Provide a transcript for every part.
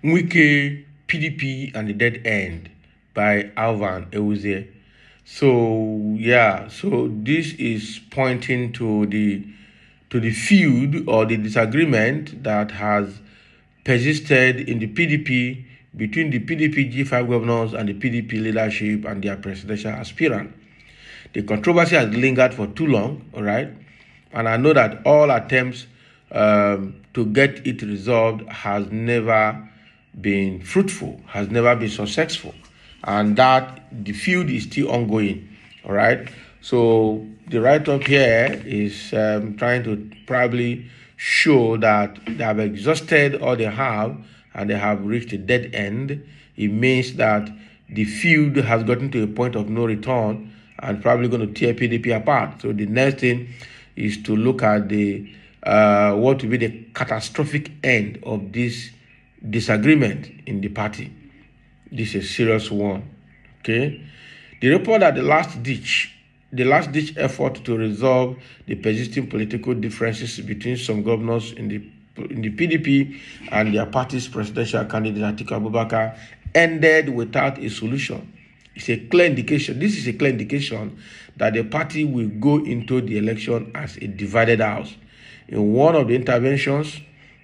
Wike, PDP, and the Dead End by Alvan Ewuzie. So yeah, so this is pointing to the feud or the disagreement that has persisted in the PDP between the PDP G5 governors and the PDP leadership and their presidential aspirant. The controversy has lingered for too long, all right? And I know that all attempts to get it resolved has never been fruitful, has never been successful, and that the feud is still ongoing, all right? So the write-up here is trying to probably show that they have exhausted all they have and they have reached a dead end. It means that the feud has gotten to a point of no return and probably going to tear PDP apart. So the next thing is to look at the what will be the catastrophic end of this disagreement in the party. This is a serious one. Okay. The report that the last ditch effort to resolve the persisting political differences between some governors in the PDP and their party's presidential candidate Atiku Abubakar ended without a solution. It's a clear indication. This is a clear indication that the party will go into the election as a divided house. In one of the interventions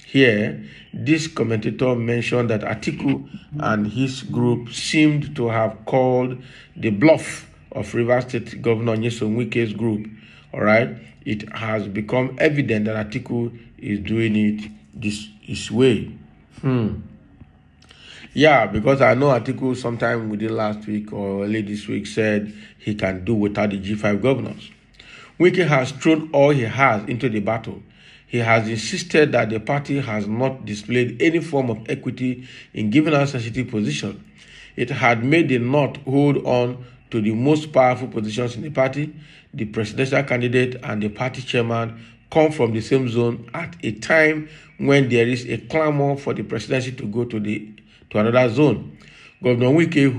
here, this commentator mentioned that Atiku and his group seemed to have called the bluff of Rivers State Governor Nyesom Wike's group. All right, it has become evident that Atiku is doing it this way. Yeah, because I know Atiku sometime within last week or early this week said he can do without the G5 governors. Wike has thrown all he has into the battle. He has insisted that the party has not displayed any form of equity in giving us a sensitive position. It had made the North hold on to the most powerful positions in the party. The presidential candidate and the party chairman come from the same zone at a time when there is a clamor for the presidency to go to another zone. Governor Wike,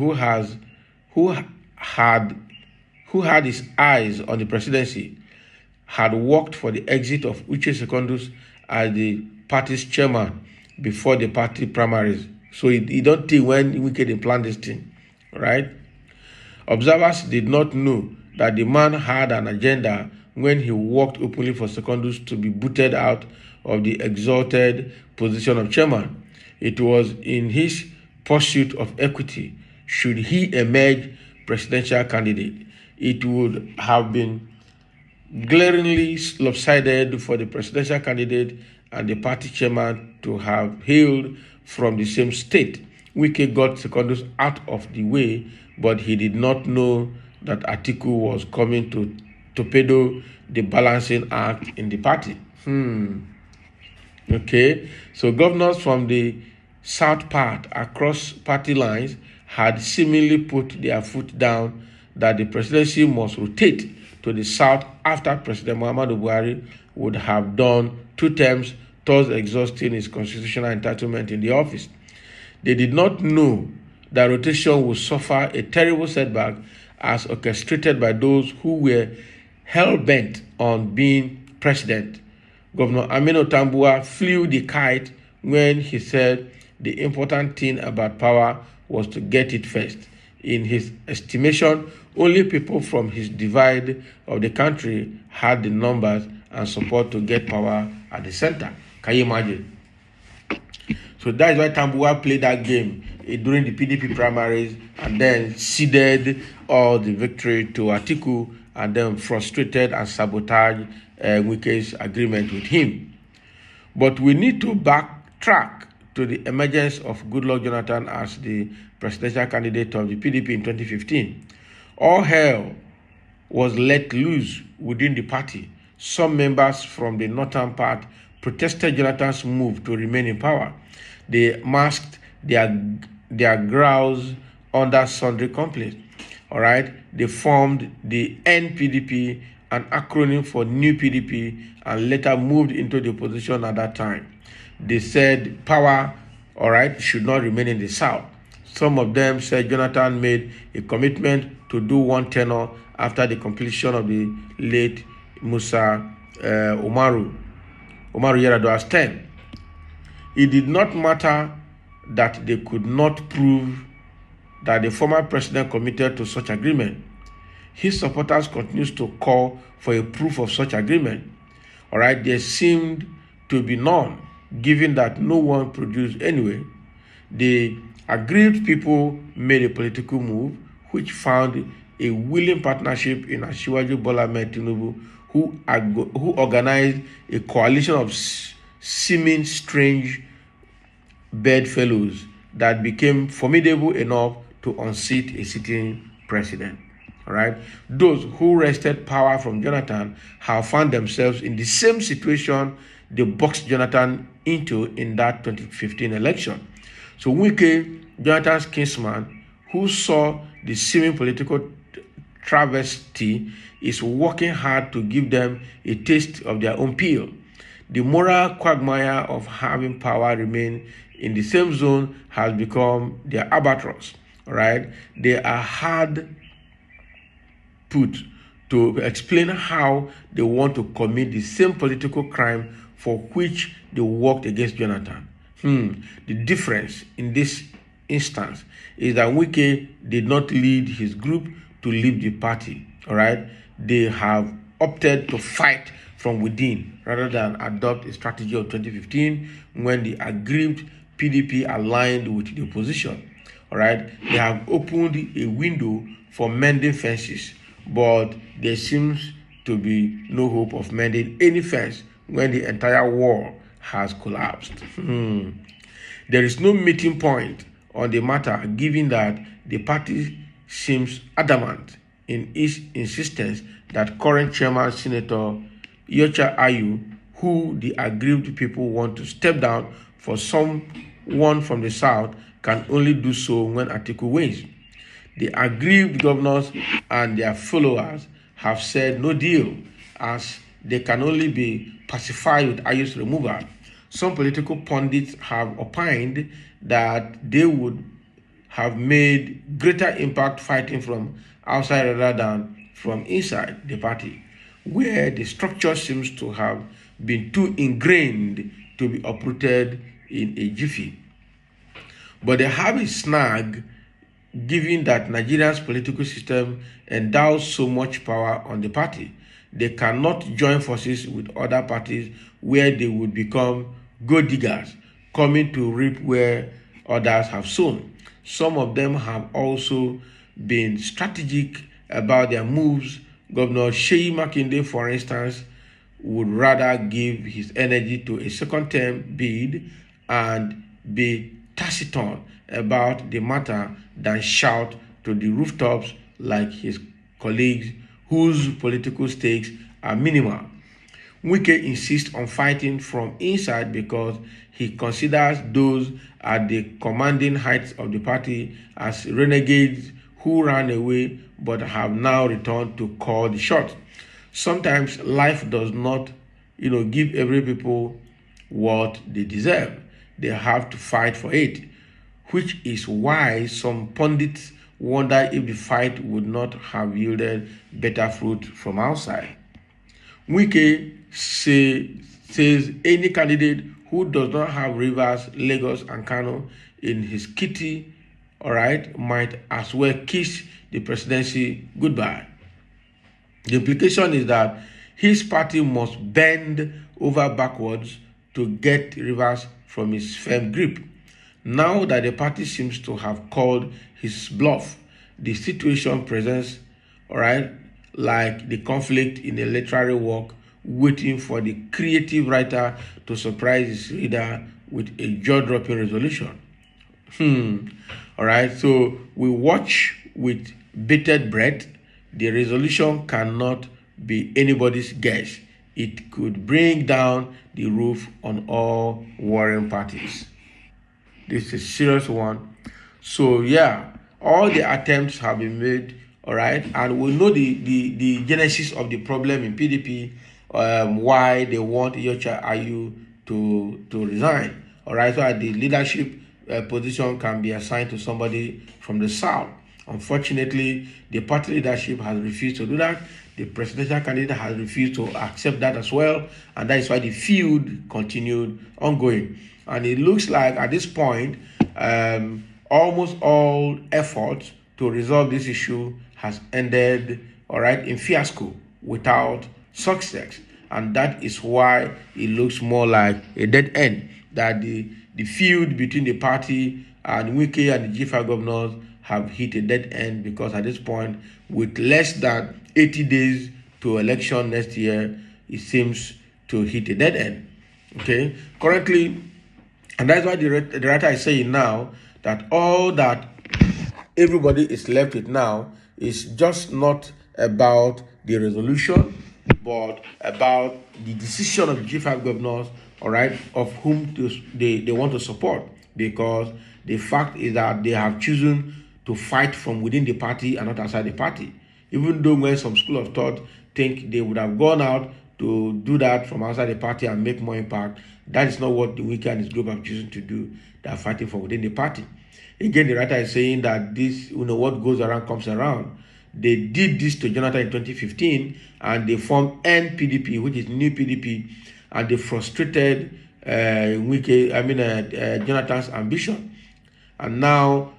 who had his eyes on the presidency, had worked for the exit of Uche Secondus as the party's chairman before the party primaries. So he don't think when Wike didn't plan this thing, right? Observers did not know that the man had an agenda when he worked openly for Secondus to be booted out of the exalted position of chairman. It was in his pursuit of equity. Should he emerge presidential candidate, it would have been glaringly lopsided for the presidential candidate and the party chairman to have hailed from the same state. Wike got Secondus out of the way, but he did not know that Atiku was coming to torpedo the balancing act in the party. Okay, so governors from the south part across party lines had seemingly put their foot down that the presidency must rotate to the south after President Muhammadu Buhari would have done 2 terms, thus exhausting his constitutional entitlement in the office. They did not know that rotation would suffer a terrible setback as orchestrated by those who were hell-bent on being president. Governor Aminu Tambuwa flew the kite when he said the important thing about power was to get it first. In his estimation, only people from his divide of the country had the numbers and support to get power at the center. Can you imagine? So that's why Tambuwa played that game during the PDP primaries and then ceded all the victory to Atiku and then frustrated and sabotaged Wike's agreement with him. But we need to backtrack to the emergence of Goodluck Jonathan as the presidential candidate of the PDP in 2015. All hell was let loose within the party. Some members from the northern part protested Jonathan's move to remain in power. They masked their growls under sundry complaints. All right, they formed the NPDP, an acronym for New PDP, and later moved into the opposition at that time. They said power, all right, should not remain in the South. Some of them said Jonathan made a commitment to do one tenure after the completion of the late Musa Umaru Yar'Adua's term. It did not matter that they could not prove that the former president committed to such agreement. His supporters continued to call for a proof of such agreement. All right, there seemed to be none, given that no one produced anyway. The aggrieved people made a political move, which found a willing partnership in Asiwaju Bola Ahmed Tinubu, who organized a coalition of seeming strange bedfellows that became formidable enough to unseat a sitting president. All right. Those who wrested power from Jonathan have found themselves in the same situation they boxed Jonathan into in that 2015 election. So Wike, Jonathan's kinsman, who saw the seeming political travesty, is working hard to give them a taste of their own peel. The moral quagmire of having power remain in the same zone has become their albatross. All right. They are hard put to explain how they want to commit the same political crime for which they worked against Jonathan. The difference in this instance is that Wike did not lead his group to leave the party. All right, they have opted to fight from within rather than adopt a strategy of 2015 when the aggrieved PDP aligned with the opposition. All right, they have opened a window for mending fences, but there seems to be no hope of mending any fence when the entire wall has collapsed. There is no meeting point on the matter, given that the party seems adamant in its insistence that current chairman Senator Yocha Ayu, who the aggrieved people want to step down for someone from the south, can only do so when Atiku wins. The aggrieved governors and their followers have said no deal, as they can only be pacified with Ayu's removal. Some political pundits have opined that they would have made greater impact fighting from outside rather than from inside the party, where the structure seems to have been too ingrained to be uprooted in a jiffy. But they have a snag, given that Nigeria's political system endows so much power on the party. They cannot join forces with other parties where they would become gold diggers, coming to reap where others have sown. Some of them have also been strategic about their moves. Governor Sheyi Makinde, for instance, would rather give his energy to a second term bid and be taciturn about the matter than shout to the rooftops like his colleagues whose political stakes are minimal. Wike insists on fighting from inside because he considers those at the commanding heights of the party as renegades who ran away but have now returned to call the shots. Sometimes life does not, give every people what they deserve. They have to fight for it, which is why some pundits wonder if the fight would not have yielded better fruit from outside. Wike says any candidate who does not have Rivers, Lagos, and Kano in his kitty, all right, might as well kiss the presidency goodbye. The implication is that his party must bend over backwards to get Rivers from his firm grip. Now that the party seems to have called his bluff, the situation presents, all right, like the conflict in a literary work, waiting for the creative writer to surprise his reader with a jaw-dropping resolution. All right, so we watch with bated breath. The resolution cannot be anybody's guess. It could bring down the roof on all warring parties. This is a serious one. So yeah, all the attempts have been made, all right, and we know the genesis of the problem in PDP, why they want Yocha Ayu to resign, all right, so that the leadership position can be assigned to somebody from the south. Unfortunately, the party leadership has refused to do that. The presidential candidate has refused to accept that as well, and that is why the feud continued ongoing. And it looks like at this point, almost all efforts to resolve this issue has ended, all right, in fiasco without success. And that is why it looks more like a dead end, that the feud between the party and Wike and the G5 governors have hit a dead end, because at this point, with less than 80 days to election next year, it seems to hit a dead end. Okay, currently, and that's why the writer is saying now that all that everybody is left with now is just not about the resolution, but about the decision of the G5 governors, all right, of whom they want to support. Because the fact is that they have chosen to fight from within the party and not outside the party. Even though when some school of thought think they would have gone out to do that from outside the party and make more impact, that is not what the Wike and his group have chosen to do. They are fighting from within the party. Again, the writer is saying that this, what goes around comes around. They did this to Jonathan in 2015, and they formed NPDP, which is New PDP, and they frustrated Jonathan's ambition. And now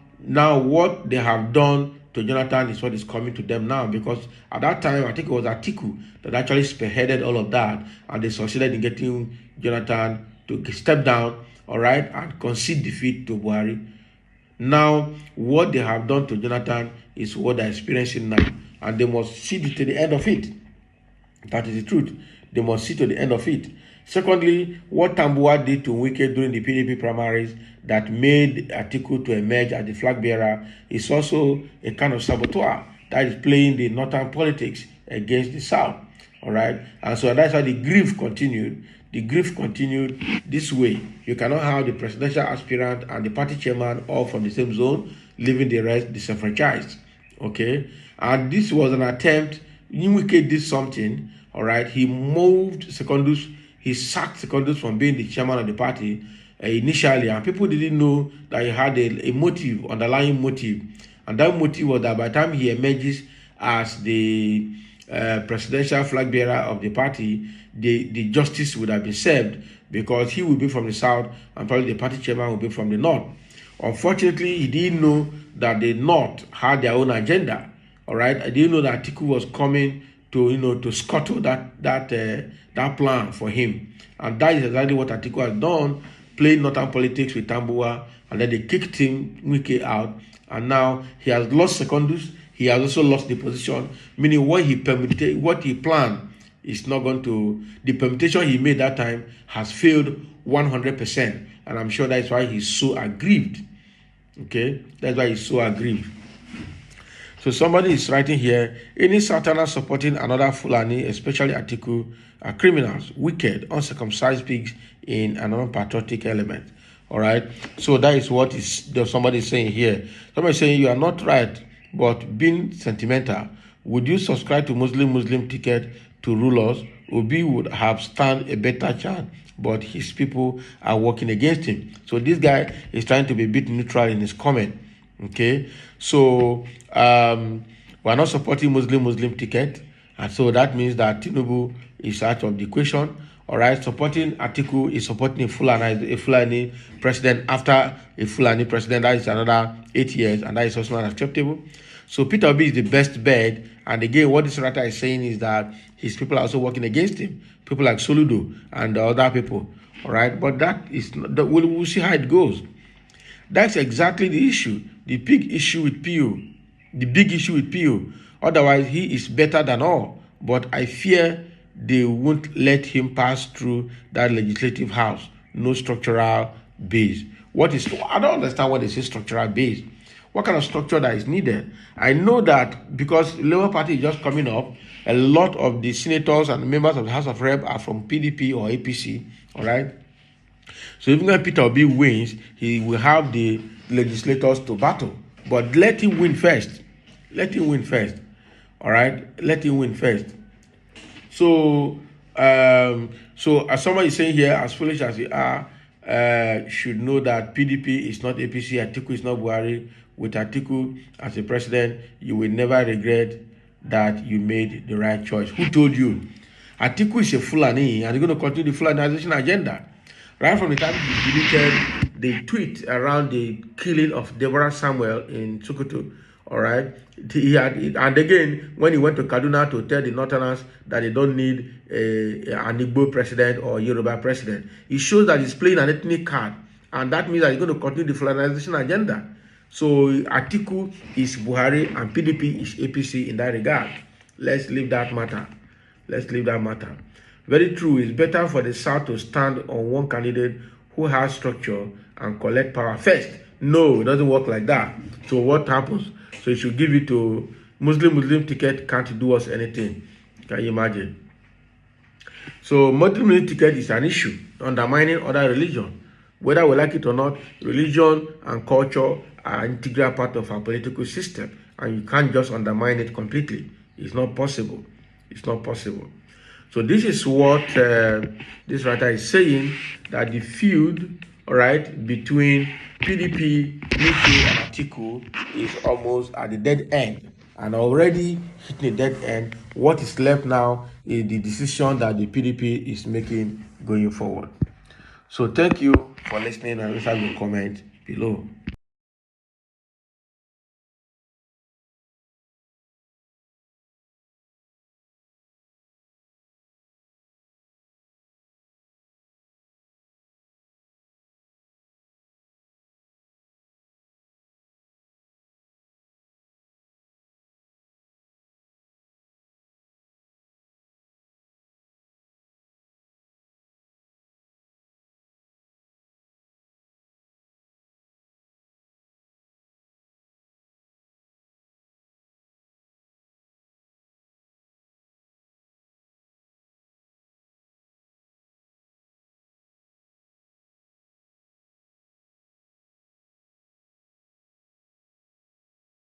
what they have done to Jonathan is what is coming to them now, because at that time, I think it was Atiku that actually spearheaded all of that, and they succeeded in getting Jonathan to step down, all right, and concede defeat to Buhari. Now, what they have done to Jonathan is what they're experiencing now, and they must see to the end of it. That is the truth. They must see to the end of it. Secondly, what Tambuwa did to Wike during the PDP primaries that made Atiku to emerge as the flag bearer is also a kind of saboteur that is playing the northern politics against the south. All right, and so that's how the grief continued. The grief continued this way. You cannot have the presidential aspirant and the party chairman all from the same zone, leaving the rest disenfranchised. Okay, and this was an attempt. Wike did something. All right, he moved Secondus. He sacked Secondus from being the chairman of the party initially, and people didn't know that he had a motive, underlying motive, and that motive was that by the time he emerges as the presidential flag bearer of the party, the justice would have been served, because he will be from the south and probably the party chairman will be from the north. Unfortunately, he didn't know that the north had their own agenda. All right, I didn't know that Atiku was coming to scuttle that plan for him, and that is exactly what Atiku has done, played northern politics with Tambuwa, and then they kicked him Wike out, and now he has lost Secondus. He has also lost the position, meaning what he planned is not going to. The permutation he made that time has failed 100%, and I'm sure that's why he's so aggrieved. Okay, that's why he's so aggrieved. So somebody is writing here, any Southerners supporting another Fulani, especially Atiku, are criminals, wicked, uncircumcised pigs in an unpatriotic element. All right. So that is what somebody is saying here. Somebody is saying you are not right, but being sentimental. Would you subscribe to Muslim ticket to rule us? Obi would have stand a better chance, but his people are working against him. So this guy is trying to be a bit neutral in his comment. Okay, so we're not supporting Muslim ticket, and so that means that Tinubu is out of the equation. All right, supporting Atiku is supporting a Fulani president after a Fulani president. That is another 8 years, and that is also not acceptable. So Peter Obi is the best bet, and again, what this writer is saying is that his people are also working against him. People like Soludo and other people. All right, but that is we'll see how it goes. That's exactly the issue. The big issue with PO. Otherwise, he is better than all. But I fear they won't let him pass through that legislative house. No structural base. I don't understand what they say structural base. What kind of structure that is needed? I know that because Labour Party is just coming up, a lot of the senators and members of the House of Rep are from PDP or APC. All right. So even when Peter Obi wins, he will have the legislators to battle. But let him win first. All right? Let him win first. So as somebody is saying here, as foolish as we are, should know that PDP is not APC, Atiku is not Buhari. With Atiku as a president, you will never regret that you made the right choice. Who told you? Atiku is a Fulani, and he's going to continue the Fulanization agenda. Right from the time he deleted the tweet around the killing of Deborah Samuel in Sokoto. All right, he had, and again when he went to Kaduna to tell the Northerners that they don't need an Igbo president or Yoruba president, it shows that he's playing an ethnic card, and that means that he's going to continue the Fulani agenda. So Atiku is Buhari and PDP is APC in that regard. Let's leave that matter. Let's leave that matter. Very true. It's better for the South to stand on one candidate who has structure and collect power first. No, it doesn't work like that. So what happens? So you should give it to Muslim ticket can't do us anything. Can you imagine? So Muslim ticket is an issue, undermining other religion. Whether we like it or not, religion and culture are an integral part of our political system, and you can't just undermine it completely. It's not possible. It's not possible. So this is what this writer is saying, that the feud, all right, between PDP, Wike, and Atiku is almost at the dead end, and already hitting the dead end. What is left now is the decision that the PDP is making going forward. So thank you for listening, and leave your comment below.